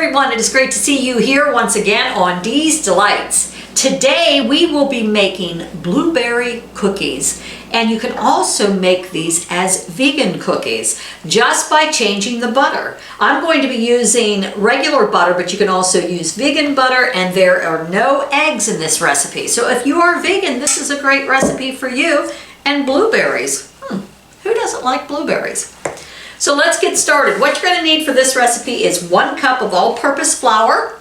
everyone, it is great to see you here once again on Dee's Delights. Today we will be making blueberry cookies, and you can also make these as vegan cookies just by changing the butter. I'm going to be using regular butter, but you can also use vegan butter, and there are no eggs in this recipe. So if you are vegan, this is a great recipe for you. And blueberries, who doesn't like blueberries? So let's get started. What you're going to need for this recipe is 1 cup of all-purpose flour,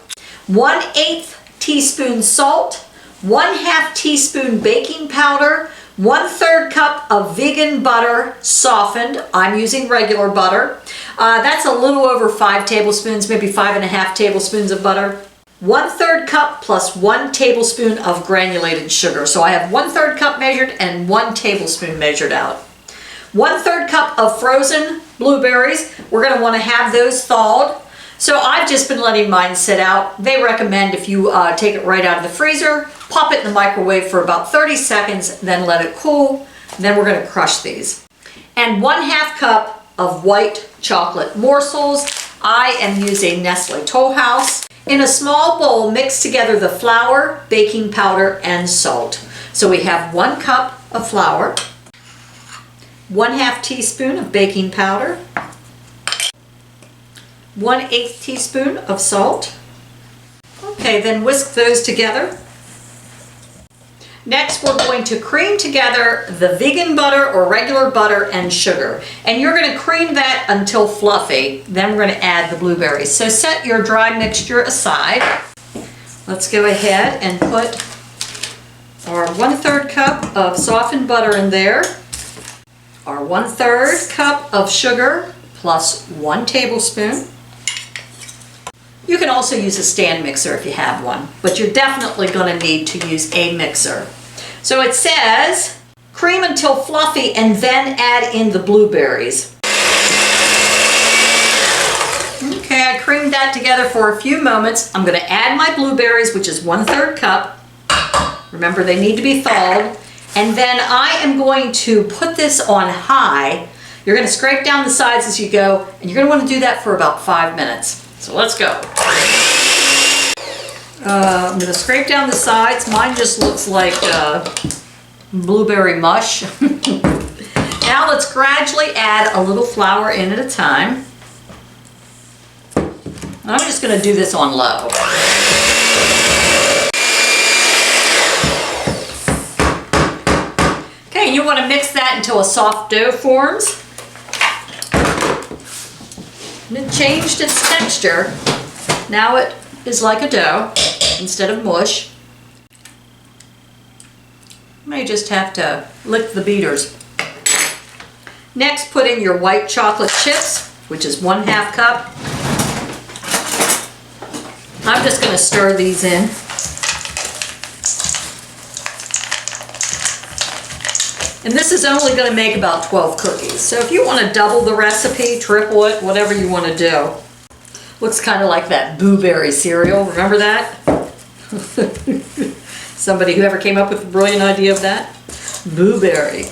1/8 teaspoon salt, 1/2 teaspoon baking powder, 1/3 cup of vegan butter softened. I'm using regular butter. That's a little over 5 tablespoons, maybe 5.5 tablespoons of butter. 1/3 cup plus 1 tablespoon of granulated sugar. So I have 1/3 cup measured and 1 tablespoon measured out. 1/3 cup of frozen blueberries. We're going to want to have those thawed. So I've just been letting mine sit out. They recommend if you take it right out of the freezer, pop it in the microwave for about 30 seconds, then let it cool. Then we're going to crush these. And 1/2 cup of white chocolate morsels. I am using Nestle Toll House. In a small bowl, mix together the flour, baking powder, and salt. So we have 1 cup of flour, 1/2 teaspoon of baking powder, 1/8 teaspoon of salt. Okay, then whisk those together. Next, we're going to cream together the vegan butter or regular butter and sugar. And you're going to cream that until fluffy. Then we're going to add the blueberries. So set your dry mixture aside. Let's go ahead and put our 1/3 cup of softened butter in there. Our 1/3 cup of sugar plus 1 tablespoon. You can also use a stand mixer if you have one, but you're definitely going to need to use a mixer. So it says cream until fluffy and then add in the blueberries. Okay, I creamed that together for a few moments. I'm going to add my blueberries, which is 1/3 cup. Remember, they need to be thawed. And then I am going to put this on high. You're going to scrape down the sides as you go, and you're going to want to do that for about 5 minutes. So let's go. I'm going to scrape down the sides. Mine just looks like blueberry mush. Now let's gradually add a little flour in at a time. I'm just going to do this on low. Okay, you want to mix that until a soft dough forms. And it changed its texture. Now it is like a dough instead of mush. You may just have to lick the beaters. Next, put in your white chocolate chips, which is 1/2 cup. I'm just going to stir these in. And this is only going to make about 12 cookies. So if you want to double the recipe, triple it, whatever you want to do. Looks kind of like that blueberry cereal. Remember that? Somebody who ever came up with the brilliant idea of that? Blueberry.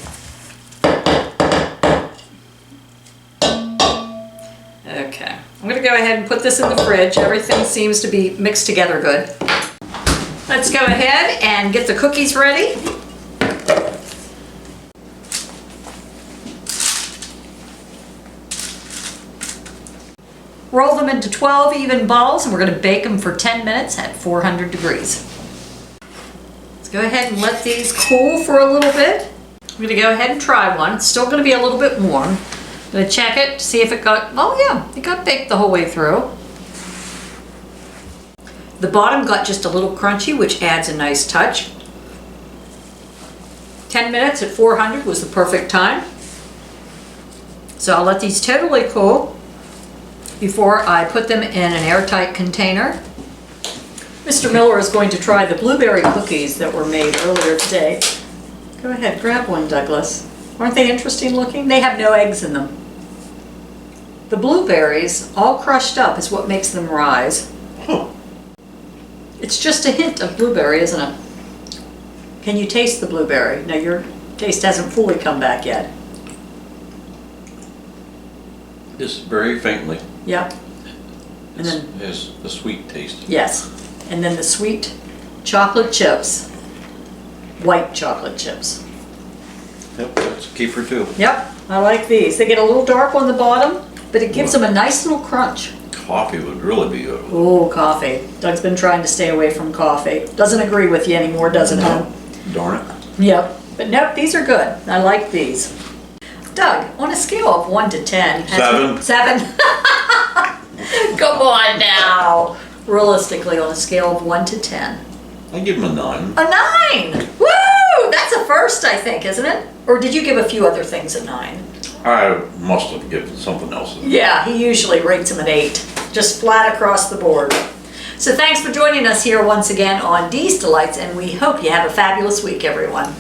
Okay. I'm going to go ahead and put this in the fridge. Everything seems to be mixed together good. Let's go ahead and get the cookies ready. Roll them into 12 even balls, and we're going to bake them for 10 minutes at 400 degrees. Let's go ahead and let these cool for a little bit. I'm going to go ahead and try one. It's still going to be a little bit warm. I'm going to check it to see if it got, oh yeah, it got baked the whole way through. The bottom got just a little crunchy, which adds a nice touch. 10 minutes at 400 was the perfect time. So I'll let these totally cool before I put them in an airtight container. Mr. Miller is going to try the blueberry cookies that were made earlier today. Go ahead, grab one, Douglas. Aren't they interesting looking? They have no eggs in them. The blueberries, all crushed up, is what makes them rise. It's just a hint of blueberry, isn't it? Can you taste the blueberry? No, your taste hasn't fully come back yet. Just very faintly. Yep. And then, It's the sweet taste. yes, and then the sweet chocolate chips, white chocolate chips. Yep, that's a keeper too. Yep, I like these. They get a little dark on the bottom, but it gives them a nice little crunch. Coffee would really be good. Ooh, coffee. Doug's been trying to stay away from coffee. Doesn't agree with you anymore, does it, huh? Darn it. Yep. But nope, these are good. I like these. Doug, on a scale of 1 to 10. 7. 7? Come on now. Realistically, on a scale of 1 to 10. I give him a 9. A 9! Woo! That's a first, I think, isn't it? Or did you give a few other things a 9? I must have given something else. Yeah, he usually rates them at 8. Just flat across the board. So thanks for joining us here once again on Dee's Delights, and we hope you have a fabulous week, everyone.